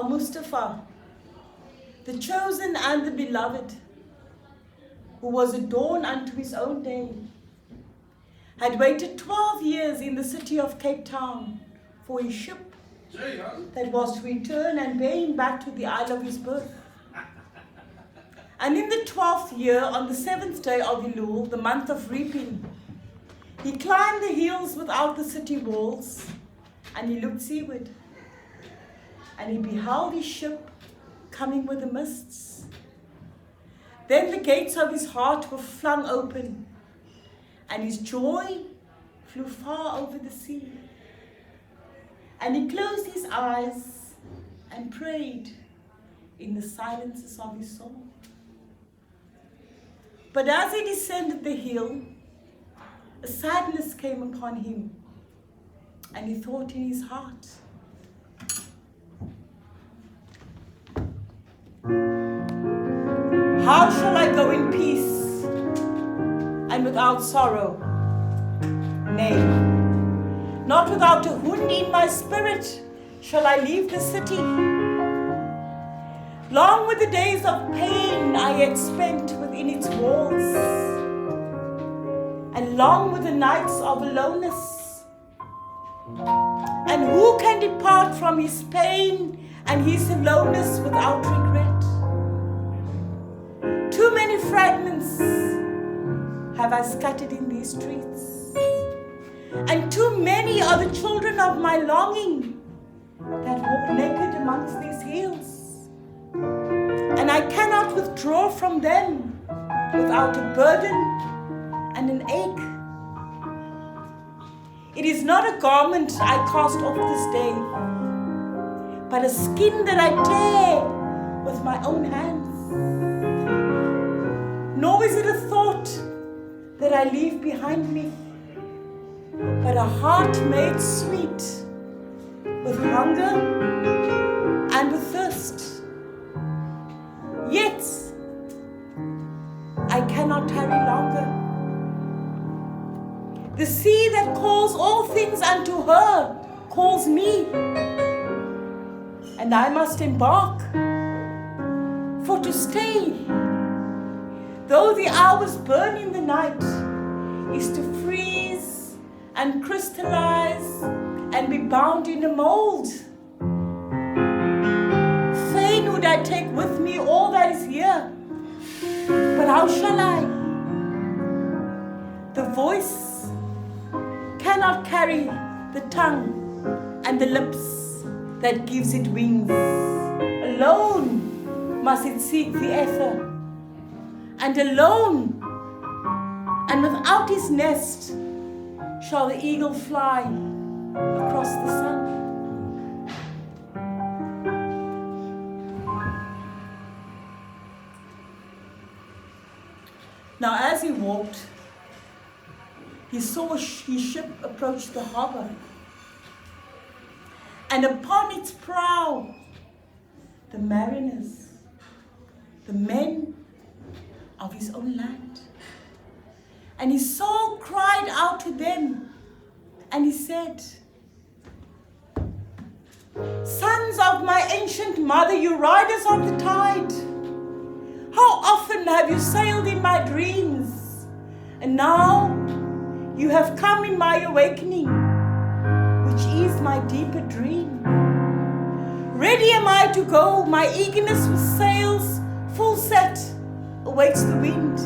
Mustafa, the chosen and the beloved, who was adorned unto his own day, had waited 12 years in the city of Cape Town for his ship that was to return and bear him back to the isle of his birth. And in the 12th year, on the 7th day of Elul, the month of reaping, he climbed the hills without the city walls, and he looked seaward. And he beheld his ship coming with the mists. Then the gates of his heart were flung open, and his joy flew far over the sea. And he closed his eyes and prayed in the silences of his soul. But as he descended the hill, a sadness came upon him, and he thought in his heart, how shall I go in peace and without sorrow? Nay, not without a wound in my spirit shall I leave the city. Long were the days of pain I had spent within its walls, and long were the nights of aloneness. And who can depart from his pain and his aloneness without regret? Too many fragments have I scattered in these streets, and too many are the children of my longing that walk naked amongst these hills, and I cannot withdraw from them without a burden and an ache. It is not a garment I cast off this day, but a skin that I tear with my own hands. Nor is it a thought that I leave behind me, but a heart made sweet with hunger and with thirst. Yet I cannot tarry longer. The sea that calls all things unto her calls me, and I must embark. For to stay, though the hours burn in the night, is to freeze and crystallize and be bound in a mold. Fain would I take with me all that is here, but how shall I? The voice cannot carry the tongue and the lips that gives it wings. Alone must it seek the ether, and alone and without his nest shall the eagle fly across the sun. Now as he walked, he saw his ship approach the harbor, and upon its prow the mariners, the men of his own land. And his soul cried out to them, and he said, "Sons of my ancient mother, you riders of the tide, how often have you sailed in my dreams, and now you have come in my awakening, which is my deeper dream. Ready am I to go, my eagerness with sails full set awaits the wind.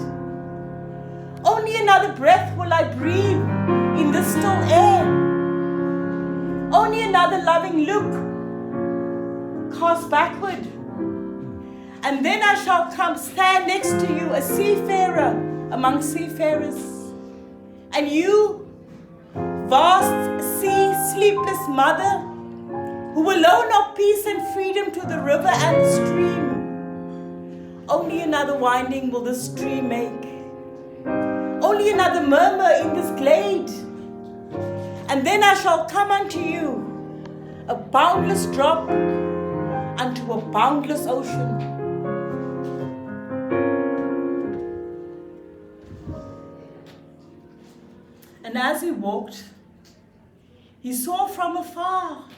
Only another breath will I breathe in this still air. Only another loving look cast backward, and then I shall come stand next to you, a seafarer among seafarers. And you, vast sea sleepless mother, who alone of peace and freedom to the river and the stream, only another winding will the stream make, only another murmur in this glade. And then I shall come unto you, a boundless drop unto a boundless ocean. And as he walked, he saw from afar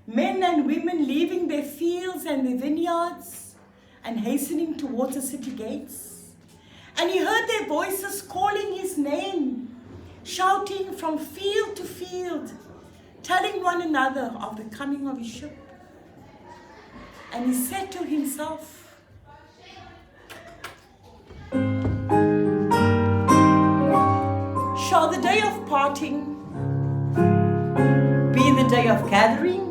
men and women leaving their fields and their vineyards and hastening towards the city gates. And he heard their voices calling his name, shouting from field to field, telling one another of the coming of his ship. And he said to himself, shall the day of parting be the day of gathering?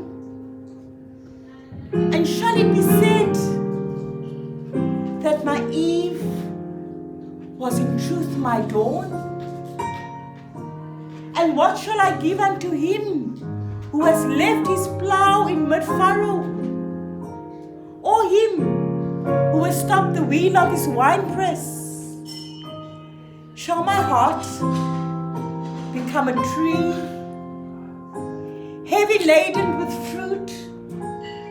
And shall it be said that my eve was in truth my dawn? And what shall I give unto him who has left his plough in mid-furrow? Or him who has stopped the wheel of his winepress? Shall my heart become a tree, heavy laden with fruit,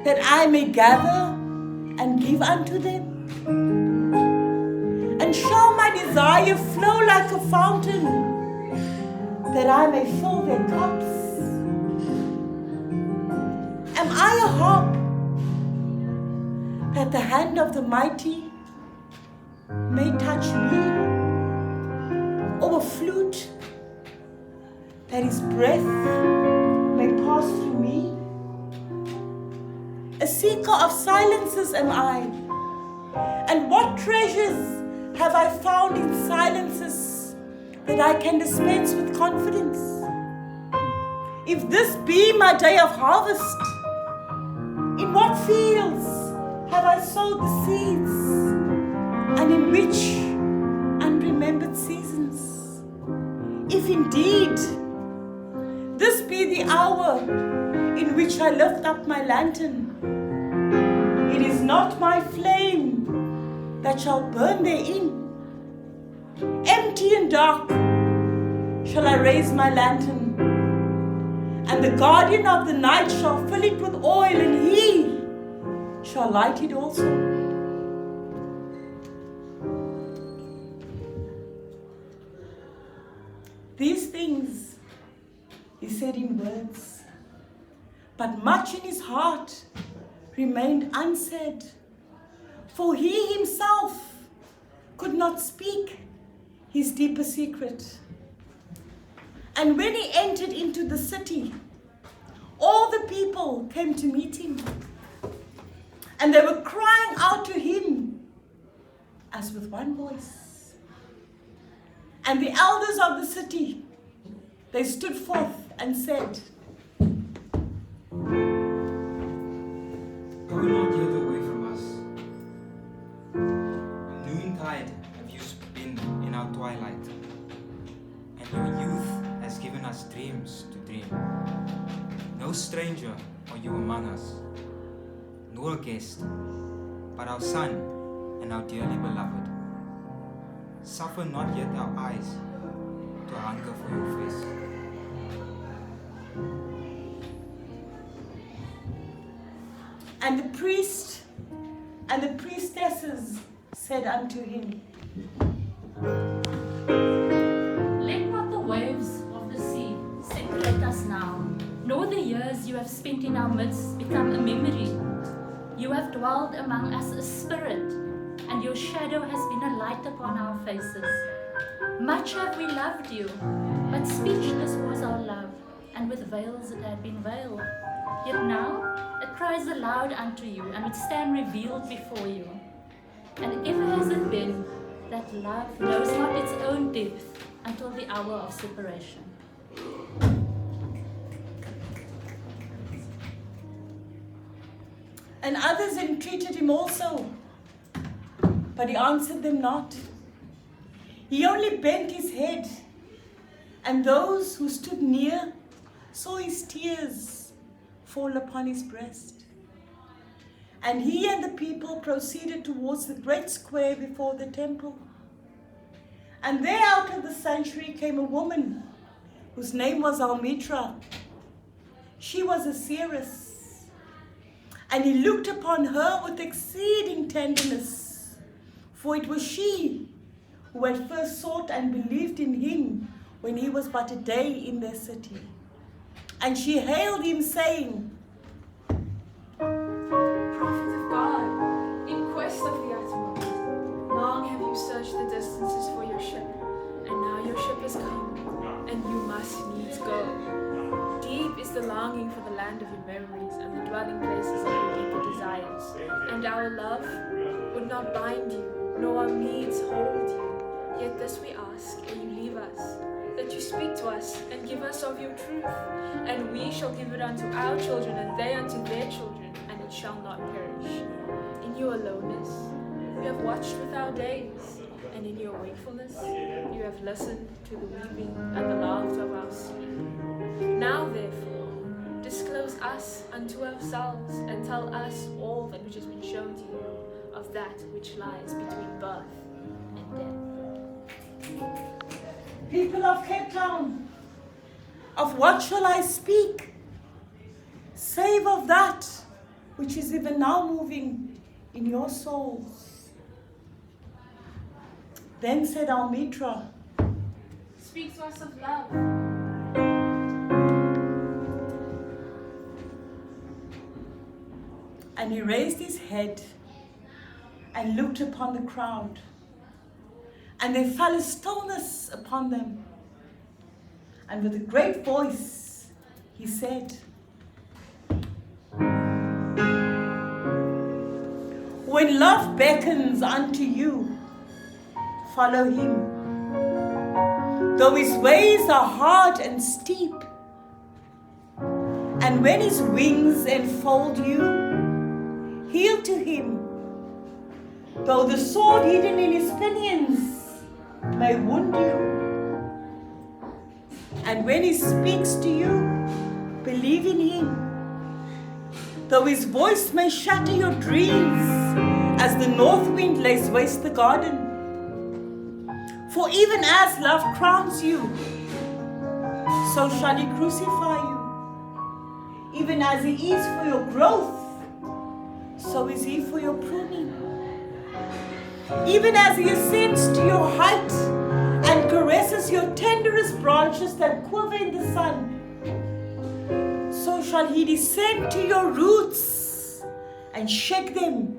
that I may gather and give unto them? And shall my desire flow like a fountain, that I may fill their cups? Am I a harp that the hand of the mighty may touch me, or a flute that his breath may pass through me? A seeker of silences am I, and what treasures have I found in silences that I can dispense with confidence? If this be my day of harvest, in what fields have I sowed the seeds, and in which unremembered seasons? If indeed this be the hour in which I lift up my lantern, it is not my flame that shall burn therein. Empty and dark shall I raise my lantern, and the guardian of the night shall fill it with oil, and he shall light it also. These things he said in words, but much in his heart remained unsaid, for he himself could not speak his deeper secret. And when he entered into the city, all the people came to meet him, and they were crying out to him as with one voice. And the elders of the city, they stood forth and said, go not yet away from us. Noontide have you spent in our twilight, and your youth has given us dreams to dream. No stranger are you among us, nor a guest, but our son and our dearly beloved. Suffer not yet our eyes to hunger for your face. And the priest and the priestesses said unto him, let not the waves of the sea separate us now, nor the years you have spent in our midst become a memory. You have dwelled among us a spirit, and your shadow has been a light upon our faces. Much have we loved you, but speechless was our love, and with veils it had been veiled. Yet now it cries aloud unto you, and it stand revealed before you. And ever has it been that love knows not its own depth until the hour of separation. And others entreated him also, but he answered them not. He only bent his head, and those who stood near saw his tears fall upon his breast. And he and the people proceeded towards the great square before the temple. And there out of the sanctuary came a woman whose name was Almitra. She was a seeress. And he looked upon her with exceeding tenderness, for it was she who had first sought and believed in him when he was but a day in their city. And she hailed him, saying, Prophet of God, in quest of the uttermost, long have you searched the distances for your ship, and now your ship has come, and you must needs go. Deep is the longing for the land of your memories and the dwelling places of your deeper desires, and our love would not bind you, nor our needs hold you. Yet this we ask, ere you leave us, that you speak to us and give us of your truth, and we shall give it unto our children, and they unto their children, and it shall not perish. In your aloneness, you have watched with our days, and in your wakefulness, you have listened to the weeping and the laughter of our sleep. Now, therefore, disclose us unto ourselves, and tell us all that which has been shown to you of that which lies between birth and death. People of Cape Town, of what shall I speak, save of that which is even now moving in your souls? Then said Almitra, Speak to us of love. and he raised his head and looked upon the crowd. And there fell a stillness upon them. And with a great voice, he said, When love beckons unto you, follow him. Though his ways are hard and steep, and when his wings enfold you, yield to him. Though the sword hidden in his pinions may wound you, and when he speaks to you, believe in him. Though his voice may shatter your dreams, as the north wind lays waste the garden. For even as love crowns you, so shall he crucify you. Even as he is for your growth, so is he for your pruning. Even as he ascends to your height and caresses your tenderest branches that quiver in the sun, so shall he descend to your roots and shake them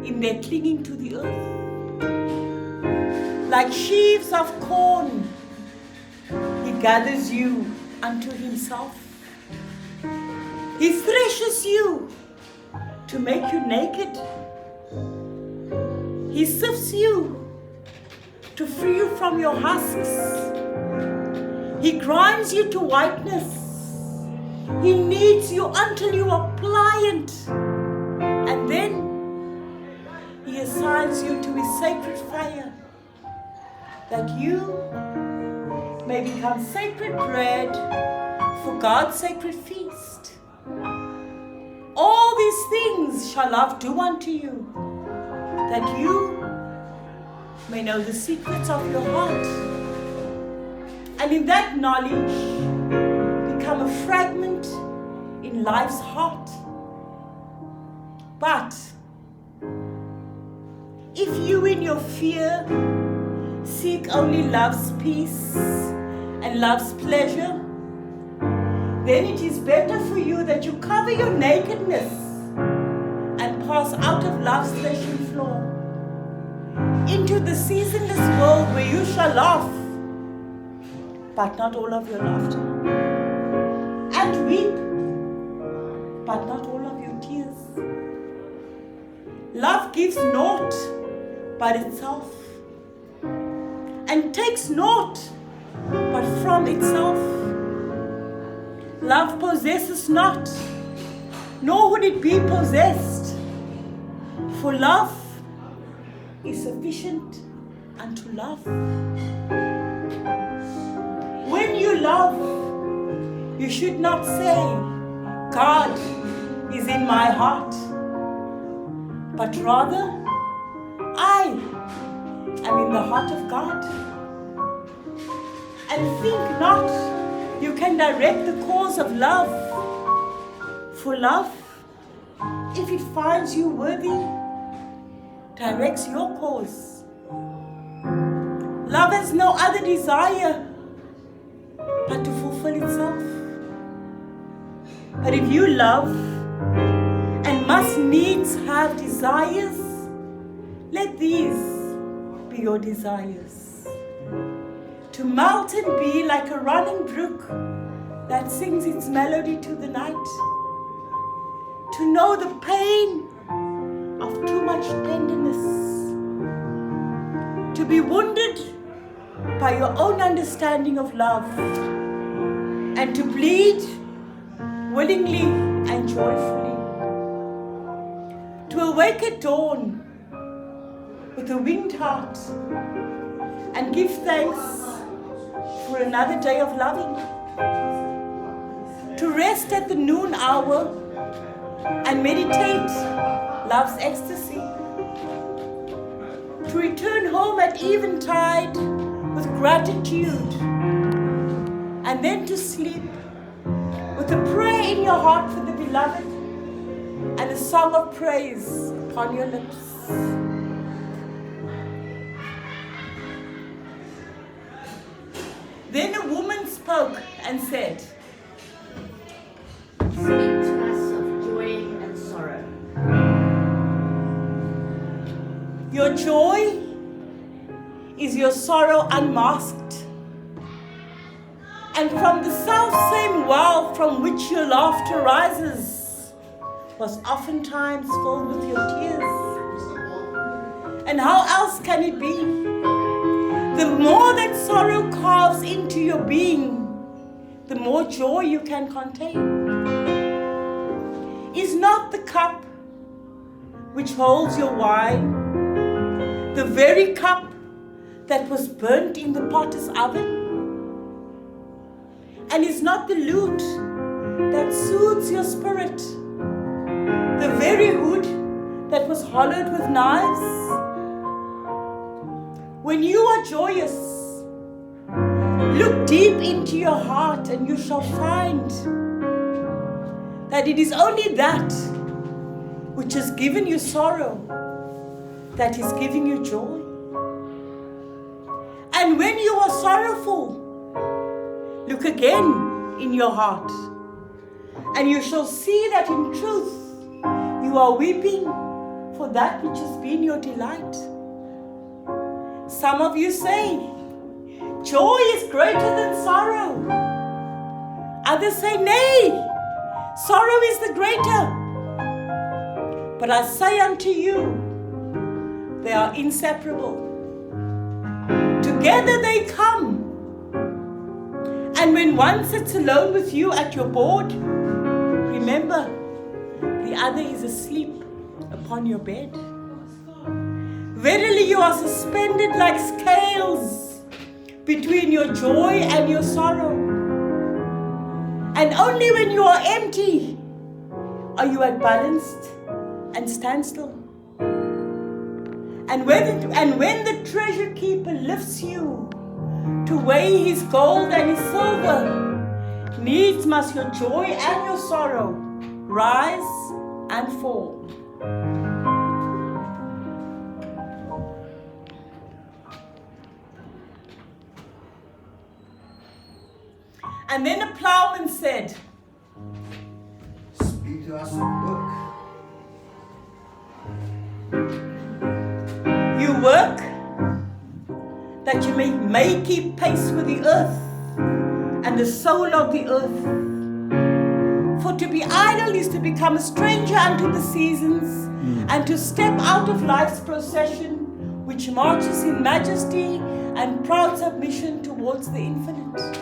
in their clinging to the earth. Like sheaves of corn, he gathers you unto himself. He threshes you to make you naked. He sifts you to free you from your husks. He grinds you to whiteness. He kneads you until you are pliant. And then he assigns you to his sacred fire, that you may become sacred bread for God's sacred feast. All these things shall love do unto you, that you may know the secrets of your heart, and in that knowledge become a fragment in life's heart. But if you in your fear seek only love's peace and love's pleasure, then it is better for you that you cover your nakedness and pass out of love's threshing floor into the seasonless world where you shall laugh, but not all of your laughter, and weep, but not all of your tears. Love gives naught but itself, and takes naught but from itself. Love possesses not, nor would it be possessed, for love is sufficient unto love. When you love, you should not say, God is in my heart, but rather, I am in the heart of God. and think not you can direct the cause of love. For love, if it finds you worthy, directs your cause. Love has no other desire but to fulfill itself. But if you love and must needs have desires, let these be your desires. To melt and be like a running brook that sings its melody to the night. To know the pain of too much tenderness. To be wounded by your own understanding of love. And to bleed willingly and joyfully. To awake at dawn with a winged heart and give thanks for another day of loving. To rest at the noon hour and meditate love's ecstasy. To return home at eventide with gratitude, and then to sleep with a prayer in your heart for the beloved and a song of praise upon your lips. Then a woman spoke and said, "Speak to us of joy and sorrow." Your joy is your sorrow unmasked. And from the self-same well from which your laughter rises was oftentimes filled with your tears. And how else can it be? The more that sorrow carves into your being, the more joy you can contain. Is not the cup which holds your wine the very cup that was burnt in the potter's oven? And is not the lute that soothes your spirit the very wood that was hollowed with knives? When you are joyous, look deep into your heart and you shall find that it is only that which has given you sorrow that is giving you joy. And when you are sorrowful, look again in your heart, and you shall see that in truth you are weeping for that which has been your delight. Some of you say, joy is greater than sorrow. Others say, nay, sorrow is the greater. But I say unto you, they are inseparable. Together they come. And when one sits alone with you at your board, remember, the other is asleep upon your bed. Verily you are suspended like scales between your joy and your sorrow. And only when you are empty are you at balanced and standstill. And when the treasure keeper lifts you to weigh his gold and his silver, needs must your joy and your sorrow rise and fall. And then a plowman said, "Speak to us of work." You work that you may keep pace with the earth and the soul of the earth. For to be idle is to become a stranger unto the seasons and to step out of life's procession, which marches in majesty and proud submission towards the infinite.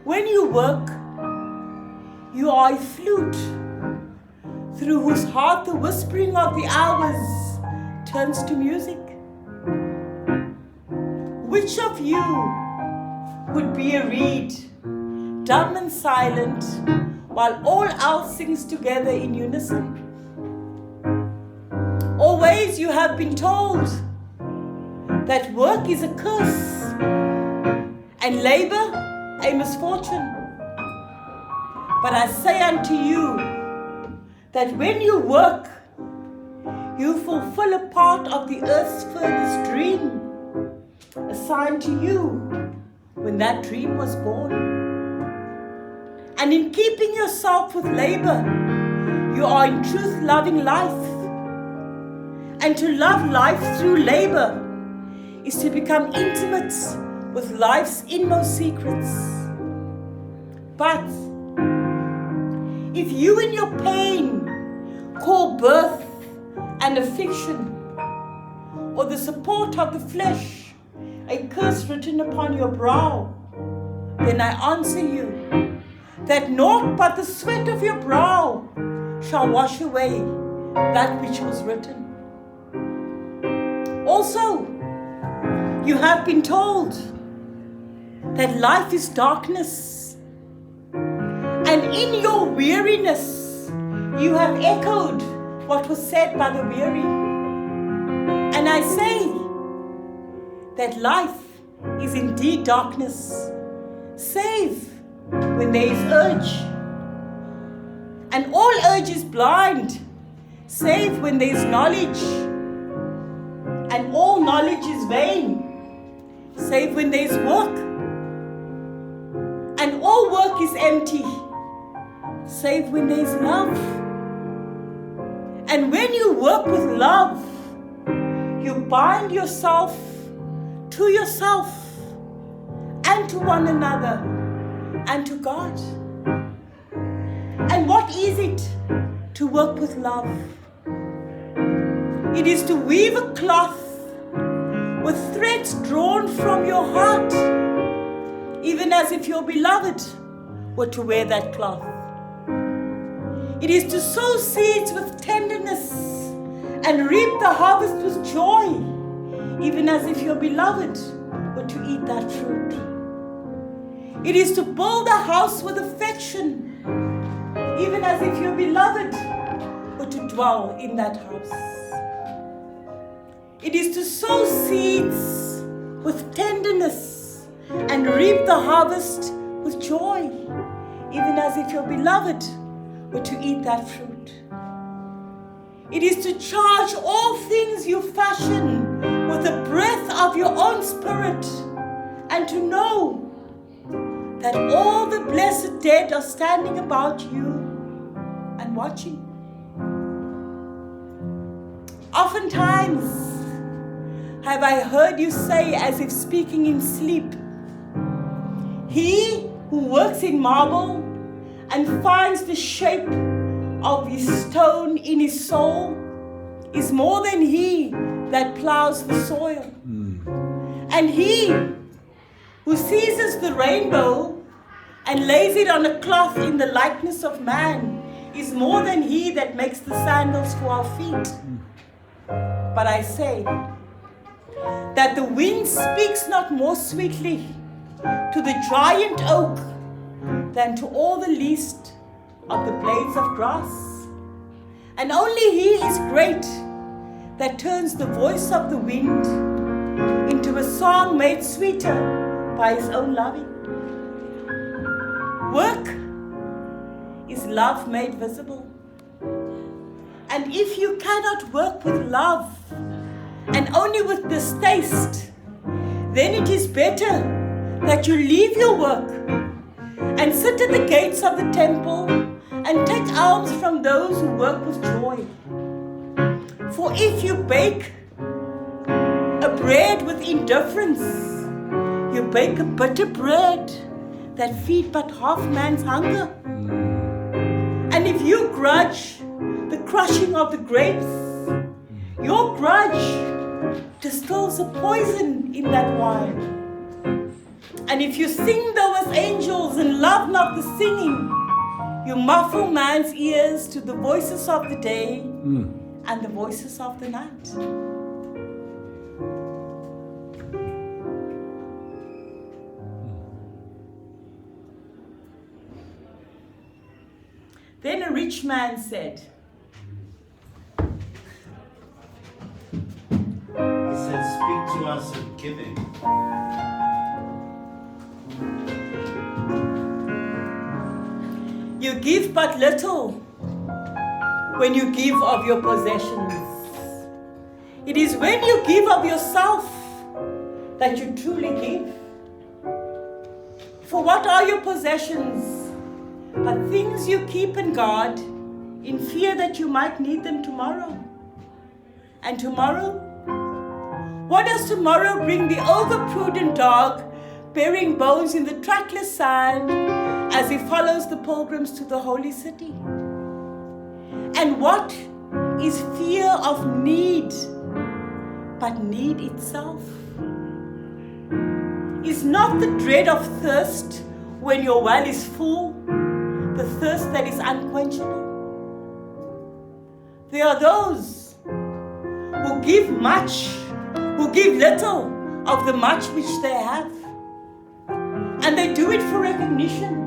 When you work, you are a flute through whose heart the whispering of the hours turns to music. Which of you would be a reed, dumb and silent, while all else sings together in unison? Always you have been told that work is a curse, and labor a misfortune. But I say unto you that when you work, you fulfill a part of the earth's furthest dream assigned to you when that dream was born. And in keeping yourself with labor, you are in truth loving life. And to love life through labor is to become intimate with life's inmost secrets. But if you in your pain call birth and affliction, or the support of the flesh a curse written upon your brow, then I answer you that naught but the sweat of your brow shall wash away that which was written. Also, you have been told that life is darkness, and in your weariness you have echoed what was said by the weary. And I say that life is indeed darkness, save when there is urge. And all urge is blind, save when there is knowledge. And all knowledge is vain, save when there is work. And all work is empty, save when there is love. And when you work with love, you bind yourself to yourself and to one another and to God. And what is it to work with love? It is to weave a cloth with threads drawn from your heart, even as if your beloved were to wear that cloth. It is to sow seeds with tenderness and reap the harvest with joy, even as if your beloved were to eat that fruit. It is to build a house with affection, even as if your beloved were to dwell in that house. It is to sow seeds with tenderness and reap the harvest with joy, even as if your beloved were to eat that fruit. It is to charge all things you fashion with the breath of your own spirit, and to know that all the blessed dead are standing about you and watching. Oftentimes have I heard you say, as if speaking in sleep, he who works in marble and finds the shape of his stone in his soul is more than he that plows the soil. And he who seizes the rainbow and lays it on a cloth in the likeness of man is more than he that makes the sandals for our feet. But I say that the wind speaks not more sweetly to the giant oak than to all the least of the blades of grass. And only he is great that turns the voice of the wind into a song made sweeter by his own loving. Work is love made visible. And if you cannot work with love and only with distaste, then it is better that you leave your work and sit at the gates of the temple and take alms from those who work with joy. For if you bake a bread with indifference, you bake a bitter bread that feed but half man's hunger. And if you grudge the crushing of the grapes, your grudge distills a poison in that wine. And if you sing though as angels and love not the singing, you muffle man's ears to the voices of the day and the voices of the night. Then a rich man said, He said, speak to us of giving. You give but little when you give of your possessions. It is when you give of yourself that you truly give. For what are your possessions but things you keep and guard in fear that you might need them tomorrow? And tomorrow? What does tomorrow bring the overprudent dog burying bones in the trackless sand as he follows the pilgrims to the holy city? And what is fear of need but need itself? Is not the dread of thirst when your well is full the thirst that is unquenchable? There are those who give much, who give little of the much which they have. And they do it for recognition.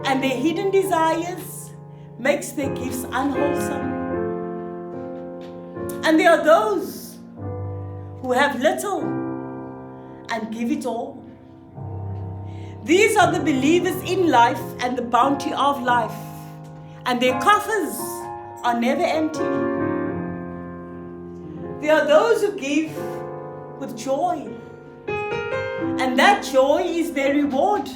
And their hidden desires makes their gifts unwholesome. And there are those who have little and give it all. These are the believers in life and the bounty of life. And their coffers are never empty. There are those who give with joy, and that joy is their reward.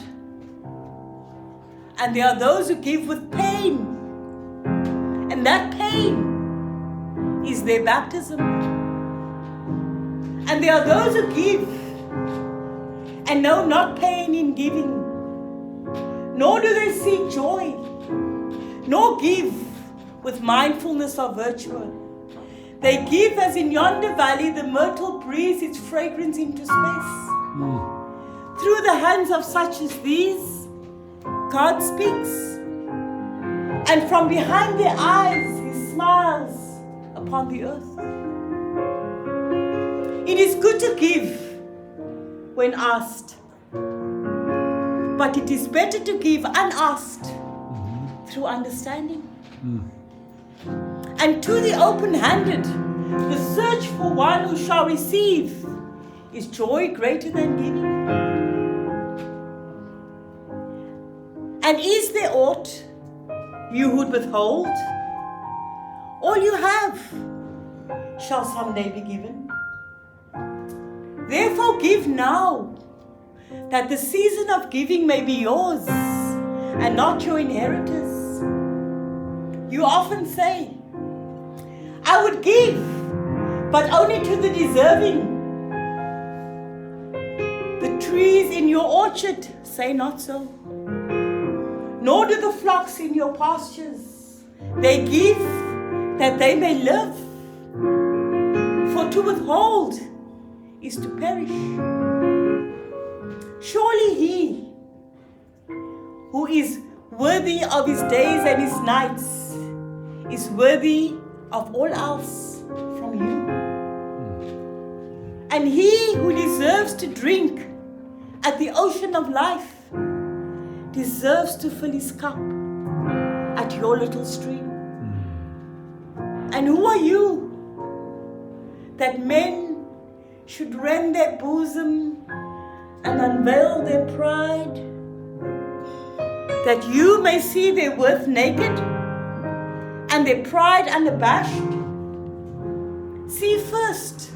And there are those who give with pain, and that pain is their baptism. And there are those who give and know not pain in giving, nor do they seek joy, nor give with mindfulness of virtue. They give as in yonder valley the myrtle breathes its fragrance into space. Through the hands of such as these, God speaks. And from behind their eyes, He smiles upon the earth. It is good to give when asked, but it is better to give unasked through understanding. And to the open-handed, the search for one who shall receive is joy greater than giving. And is there aught you would withhold? All you have shall someday be given. Therefore give now, that the season of giving may be yours and not your inheritors. You often say, I would give, but only to the deserving. The trees in your orchard say not so, nor do the flocks in your pastures. They give that they may live. For to withhold is to perish. Surely He who is worthy of His days and His nights is worthy of all else from you. And he who deserves to drink at the ocean of life deserves to fill his cup at your little stream. And who are you that men should rend their bosom and unveil their pride, that you may see their worth naked and their pride unabashed? See first